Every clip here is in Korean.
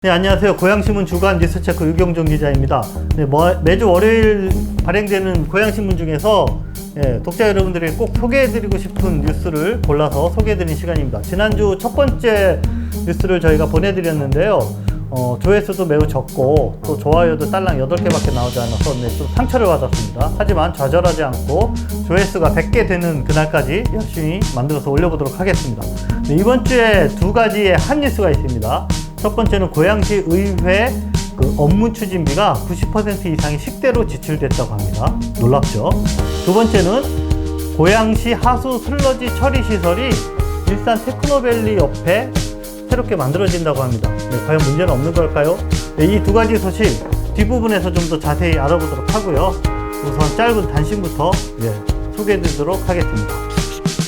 네, 안녕하세요. 고양신문 주간 뉴스체크 유경종 기자입니다. 네, 매주 월요일 발행되는 고양신문 중에서 독자 여러분들에게 꼭 소개해드리고 싶은 뉴스를 골라서 소개해드리는 시간입니다. 지난주 첫 번째 뉴스를 저희가 보내드렸는데요. 조회수도 매우 적고 또 좋아요도 딸랑 8개밖에 나오지 않아서 좀 상처를 받았습니다. 하지만 좌절하지 않고 조회수가 100개 되는 그날까지 열심히 만들어서 올려보도록 하겠습니다. 네, 이번 주에 두 가지의 한 뉴스가 있습니다. 첫 번째는 고양시 의회 업무 추진비가 90% 이상이 식대로 지출됐다고 합니다. 놀랍죠? 두 번째는 고양시 하수 슬러지 처리 시설이 일산 테크노밸리 옆에 새롭게 만들어진다고 합니다. 네, 과연 문제는 없는 걸까요? 네, 이 두 가지 소식 뒷부분에서 좀 더 자세히 알아보도록 하고요. 우선 짧은 단신부터 소개해드리도록 하겠습니다.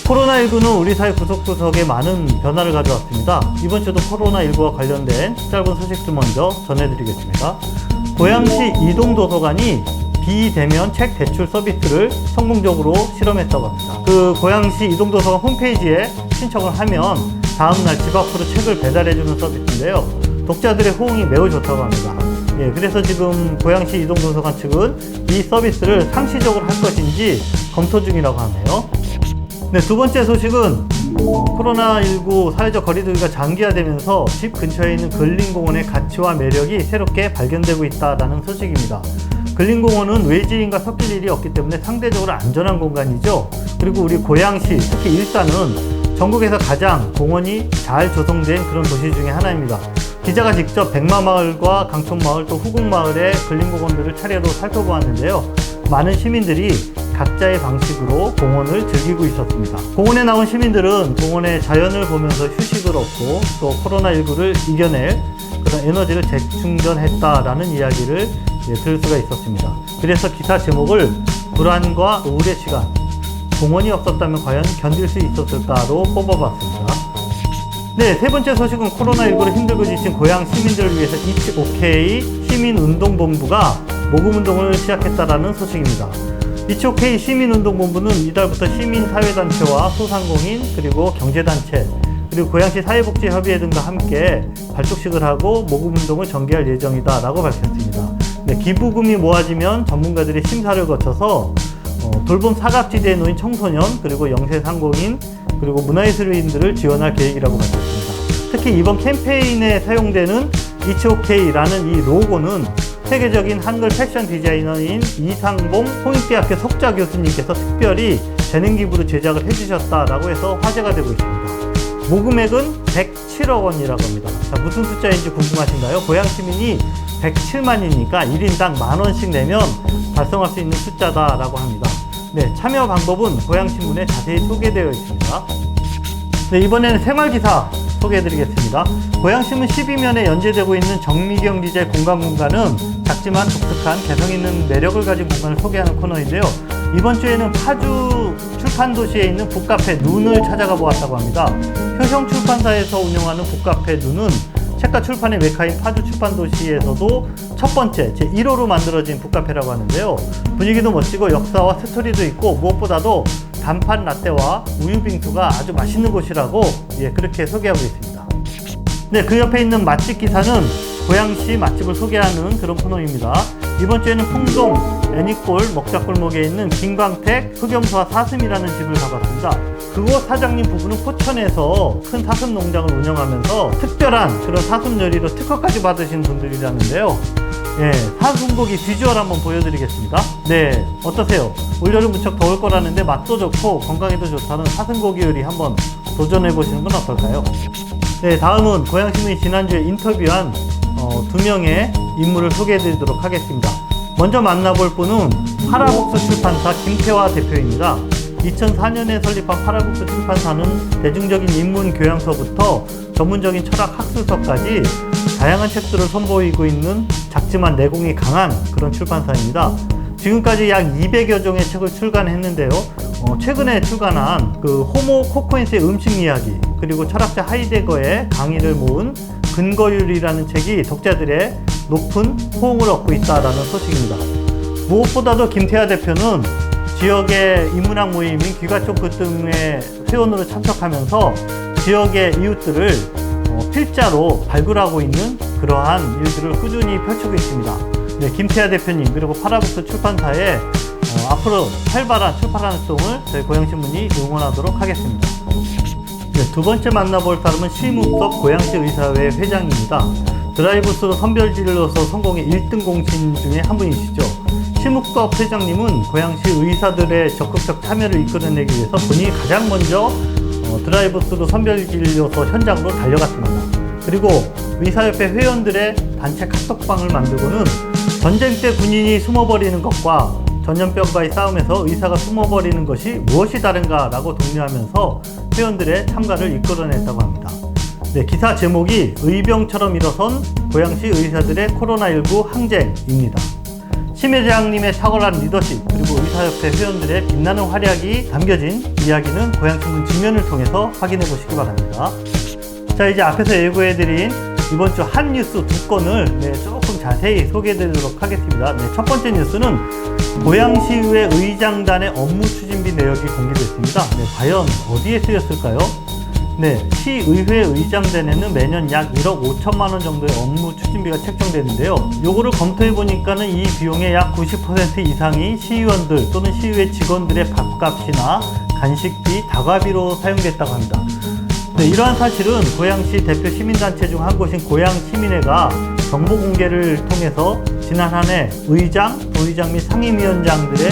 코로나19는 우리 사회 구석구석에 많은 변화를 가져왔습니다. 이번 주도 코로나19와 관련된 짧은 소식들 먼저 전해드리겠습니다. 고양시 이동도서관이 비대면 책 대출 서비스를 성공적으로 실험했다고 합니다. 고양시 이동도서관 홈페이지에 신청을 하면 다음날 집 앞으로 책을 배달해주는 서비스인데요. 독자들의 호응이 매우 좋다고 합니다. 그래서 지금 고양시 이동도서관 측은 이 서비스를 상시적으로 할 것인지 검토 중이라고 하네요. 네, 두 번째 소식은 코로나19 사회적 거리두기가 장기화되면서 집 근처에 있는 근린공원의 가치와 매력이 새롭게 발견되고 있다는 소식입니다. 근린공원은 외지인과 섞일 일이 없기 때문에 상대적으로 안전한 공간이죠. 그리고 우리 고양시, 특히 일산은 전국에서 가장 공원이 잘 조성된 그런 도시 중에 하나입니다. 기자가 직접 백마마을과 강촌마을 또 후곡마을의 근린공원들을 차례로 살펴보았는데요. 많은 시민들이 각자의 방식으로 공원을 즐기고 있었습니다. 공원에 나온 시민들은 공원의 자연을 보면서 휴식을 얻고 또 코로나19를 이겨낼 그런 에너지를 재충전했다라는 이야기를 들을 수가 있었습니다. 그래서 기사 제목을 불안과 우울의 시간, 공원이 없었다면 과연 견딜 수 있었을까로 뽑아봤습니다. 네, 세 번째 소식은 코로나19로 힘들고 지친 고양 시민들을 위해서 It's OK 시민운동본부가 모금운동을 시작했다라는 소식입니다. It's OK 시민운동본부는 이달부터 시민사회단체와 소상공인 그리고 경제단체 그리고 고양시 사회복지협의회 등과 함께 발족식을 하고 모금운동을 전개할 예정이다 라고 밝혔습니다. 네, 기부금이 모아지면 전문가들이 심사를 거쳐서 돌봄 사각지대에 놓인 청소년 그리고 영세상공인 그리고 문화예술인들을 지원할 계획이라고 밝혔습니다. 특히 이번 캠페인에 사용되는 It's OK라는 이 로고는 세계적인 한글 패션 디자이너인 이상봉 홍익대학교 석좌 교수님께서 특별히 재능 기부로 제작을 해주셨다라고 해서 화제가 되고 있습니다. 모금액은 107억 원이라고 합니다. 자, 무슨 숫자인지 궁금하신가요? 고양 시민이 107만이니까 1인당 만원씩 내면 달성할 수 있는 숫자다라고 합니다. 네, 참여 방법은 고양신문에 자세히 소개되어 있습니다. 네, 이번에는 생활기사 소개해드리겠습니다. 고양신문 12면에 연재되고 있는 정미경 기자의 공간공간은 작지만 독특한 개성있는 매력을 가진 공간을 소개하는 코너인데요. 이번 주에는 파주 출판도시에 있는 북카페 눈을 찾아가 보았다고 합니다. 효성출판사에서 운영하는 북카페 눈은 책과 출판의 메카인 파주 출판도시에서도 첫 번째 제1호로 만들어진 북카페라고 하는데요. 분위기도 멋지고 역사와 스토리도 있고 무엇보다도 단팥 라떼와 우유 빙수가 아주 맛있는 곳이라고 그렇게 소개하고 있습니다. 네, 그 옆에 있는 맛집 기사는 고양시 맛집을 소개하는 그런 코너입니다. 이번 주에는 풍동 애니골 먹자골목에 있는 김광택 흑염소와 사슴이라는 집을 가봤습니다. 그곳 사장님 부부는 포천에서 큰 사슴 농장을 운영하면서 특별한 그런 사슴 요리로 특허까지 받으신 분들이라는데요. 사슴고기 비주얼 한번 보여드리겠습니다. 네, 어떠세요? 올여름 무척 더울 거라는데 맛도 좋고 건강에도 좋다는 사슴고기 요리 한번 도전해보시는 건 어떨까요? 네, 다음은 고양신문이 지난주에 인터뷰한 두 명의 인물을 소개해드리도록 하겠습니다. 먼저 만나볼 분은 파라북스 출판사 김태화 대표입니다. 2004년에 설립한 파라북스 출판사는 대중적인 인문 교양서부터 전문적인 철학 학술서까지 다양한 책들을 선보이고 있는 작지만 내공이 강한 그런 출판사입니다. 지금까지 약 200여 종의 책을 출간했는데요. 최근에 출간한 호모 코코인스의 음식 이야기 그리고 철학자 하이데거의 강의를 모은 근거율이라는 책이 독자들의 높은 호응을 얻고 있다는 소식입니다. 무엇보다도 김태하 대표는 지역의 인문학 모임인 귀가초크 등의 회원으로 참석하면서 지역의 이웃들을 필자로 발굴하고 있는 그러한 일들을 꾸준히 펼치고 있습니다. 네, 김태하 대표님 그리고 파라북스 출판사의 앞으로 활발한 출판 활동을 저희 고양신문이 응원하도록 하겠습니다. 네, 두 번째 만나볼 사람은 심욱섭 고양시 의사회 회장입니다. 드라이브스루 선별진로서 성공의 1등 공신 중에 한 분이시죠. 심욱섭 회장님은 고양시 의사들의 적극적 참여를 이끌어내기 위해서 본인이 가장 먼저 드라이브스루 선별진료소 현장으로 달려갔습니다. 그리고 의사협회 회원들의 단체 카톡방을 만들고는 전쟁 때 군인이 숨어버리는 것과 전염병과의 싸움에서 의사가 숨어버리는 것이 무엇이 다른가 라고 독려하면서 회원들의 참가를 이끌어냈다고 합니다. 네, 기사 제목이 의병처럼 일어선 고양시 의사들의 코로나19 항쟁입니다. 심 회장님의 탁월한 리더십 그리고 의사협회 회원들의 빛나는 활약이 담겨진 이야기는 고양신문 직면을 통해서 확인해 보시기 바랍니다. 자, 이제 앞에서 예고해드린 이번 주 한 뉴스 두 건을 조금 자세히 소개해드리도록 하겠습니다. 네, 첫 번째 뉴스는 고양시의회 의장단의 업무 추진비 내역이 공개됐습니다. 네, 과연 어디에 쓰였을까요? 네, 시의회 의장단에는 매년 약 1억 5천만 원 정도의 업무 추진비가 책정되는데요. 요거를 검토해 보니까는 이 비용의 약 90% 이상이 시의원들 또는 시의회 직원들의 밥값이나 간식비, 다과비로 사용됐다고 합니다. 네, 이러한 사실은 고양시 대표 시민단체 중 한 곳인 고양시민회가 정보 공개를 통해서 지난 한 해 의장, 부의장 및 상임위원장들의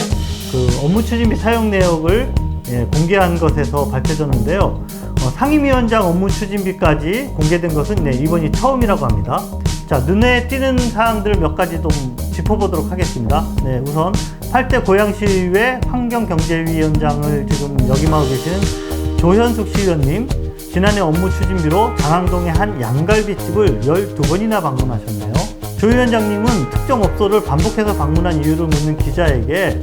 업무 추진비 사용 내역을 공개한 것에서 밝혀졌는데요. 상임위원장 업무 추진비까지 공개된 것은 이번이 처음이라고 합니다. 자, 눈에 띄는 사항들 몇 가지 좀 짚어보도록 하겠습니다. 네, 우선 8대 고양시의회 환경경제위원장을 지금 역임하고 계시는 조현숙 시의원님, 지난해 업무 추진비로 장항동의 한 양갈비집을 12번이나 방문하셨네요. 조 위원장님은 특정 업소를 반복해서 방문한 이유를 묻는 기자에게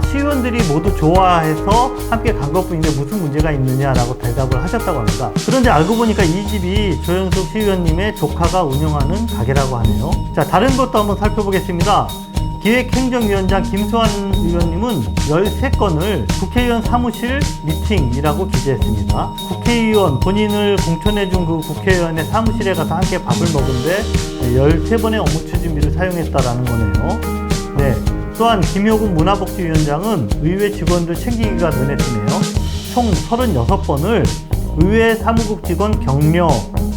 시의원들이 모두 좋아해서 함께 간 것뿐인데 무슨 문제가 있느냐라고 대답을 하셨다고 합니다. 그런데 알고 보니까 이 집이 조현숙 시의원님의 조카가 운영하는 가게라고 하네요. 자, 다른 것도 한번 살펴보겠습니다. 기획행정위원장 김수환 의원님은 13건을 국회의원 사무실 미팅이라고 기재했습니다. 국회의원 본인을 공천해준 그 국회의원의 사무실에 가서 함께 밥을 먹은데 13번의 업무 추진비를 사용했다라는 거네요. 네, 또한 김효국 문화복지위원장은 의회 직원들 챙기기가 눈에 띄네요. 총 36번을 의회 사무국 직원 격려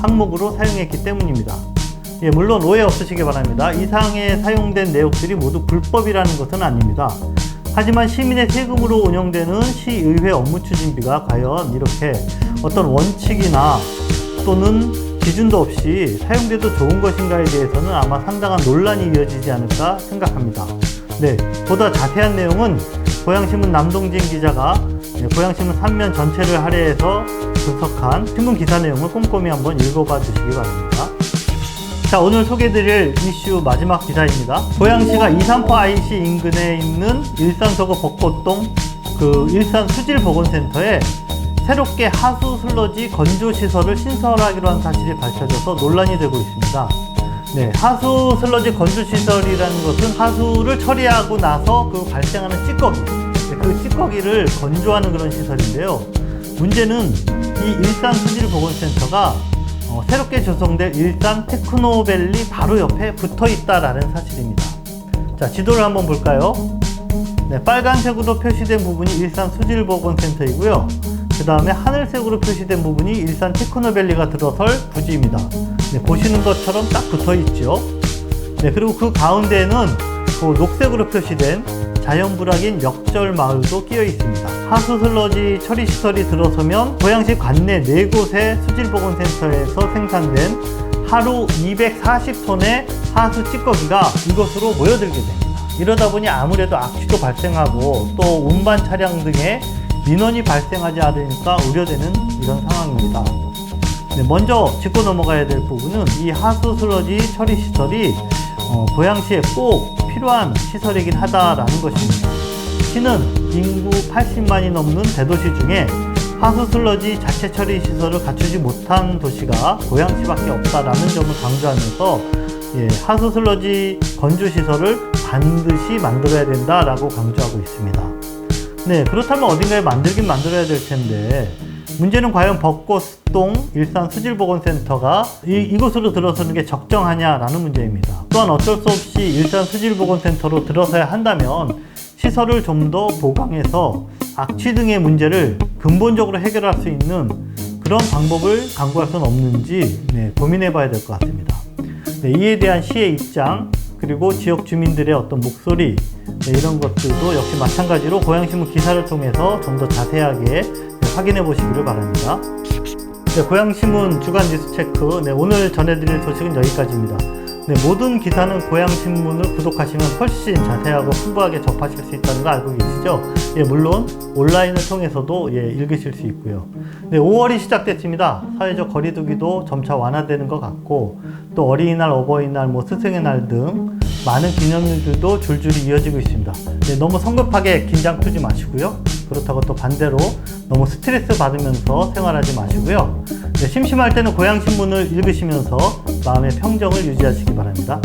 항목으로 사용했기 때문입니다. 예, 물론 오해 없으시기 바랍니다. 이 사항에 사용된 내역들이 모두 불법이라는 것은 아닙니다. 하지만 시민의 세금으로 운영되는 시의회 업무 추진비가 과연 이렇게 어떤 원칙이나 또는 기준도 없이 사용돼도 좋은 것인가에 대해서는 아마 상당한 논란이 이어지지 않을까 생각합니다. 네, 보다 자세한 내용은 고양신문 남동진 기자가 고양신문 3면 전체를 할애해서 분석한 신문 기사 내용을 꼼꼼히 한번 읽어봐 주시기 바랍니다. 자, 오늘 소개해드릴 이슈 마지막 기사입니다. 고양시가 238 IC 인근에 있는 일산서구 벚꽃동 일산 수질보건센터에 새롭게 하수 슬러지 건조시설을 신설하기로 한 사실이 밝혀져서 논란이 되고 있습니다. 네, 하수 슬러지 건조시설이라는 것은 하수를 처리하고 나서 발생하는 찌꺼기, 그 찌꺼기를 건조하는 그런 시설인데요. 문제는 이 일산 수질보건센터가 새롭게 조성될 일산 테크노밸리 바로 옆에 붙어 있다라는 사실입니다. 자, 지도를 한번 볼까요? 네, 빨간색으로 표시된 부분이 일산 수질보건센터이고요. 그 다음에 하늘색으로 표시된 부분이 일산 테크노밸리가 들어설 부지입니다. 네, 보시는 것처럼 딱 붙어 있죠. 네, 그리고 그 가운데에는 녹색으로 표시된 자연불악인 역절마을도 끼어 있습니다. 하수 슬러지 처리 시설이 들어서면 고양시 관내 4곳의 수질보건센터에서 생산된 하루 240톤의 하수 찌꺼기가 이곳으로 모여들게 됩니다. 이러다 보니 아무래도 악취도 발생하고 또 운반 차량 등의 민원이 발생하지 않으니까 우려되는 이런 상황입니다. 네, 먼저 짚고 넘어가야 될 부분은 이 하수 슬러지 처리 시설이 고양시에 꼭 필요한 시설이긴 하다라는 것입니다. 시는 인구 80만이 넘는 대도시 중에 하수 슬러지 자체 처리 시설을 갖추지 못한 도시가 고양시밖에 없다라는 점을 강조하면서 하수 슬러지 건조 시설을 반드시 만들어야 된다라고 강조하고 있습니다. 네, 그렇다면 어딘가에 만들긴 만들어야 될 텐데 문제는 과연 벚꽃동 일산수질보건센터가 이곳으로 들어서는 게 적정하냐라는 문제입니다. 또한 어쩔 수 없이 일산수질보건센터로 들어서야 한다면 시설을 좀 더 보강해서 악취 등의 문제를 근본적으로 해결할 수 있는 그런 방법을 강구할 수는 없는지 고민해 봐야 될 것 같습니다. 이에 대한 시의 입장, 그리고 지역 주민들의 어떤 목소리, 이런 것들도 역시 마찬가지로 고양신문 기사를 통해서 좀 더 자세하게 확인해 보시기를 바랍니다. 고양신문 주간 뉴스체크, 오늘 전해드릴 소식은 여기까지입니다. 모든 기사는 고양신문을 구독하시면 훨씬 자세하고 풍부하게 접하실 수 있다는 거 알고 계시죠? 물론 온라인을 통해서도 읽으실 수 있고요. 5월이 시작됐습니다. 사회적 거리두기도 점차 완화되는 것 같고, 또 어린이날, 어버이날, 스승의 날 등 많은 기념일들도 줄줄이 이어지고 있습니다. 너무 성급하게 긴장 풀지 마시고요. 그렇다고 또 반대로 너무 스트레스 받으면서 생활하지 마시고요. 심심할 때는 고양신문을 읽으시면서 마음의 평정을 유지하시기 바랍니다.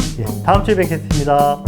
다음 주에 뵙겠습니다.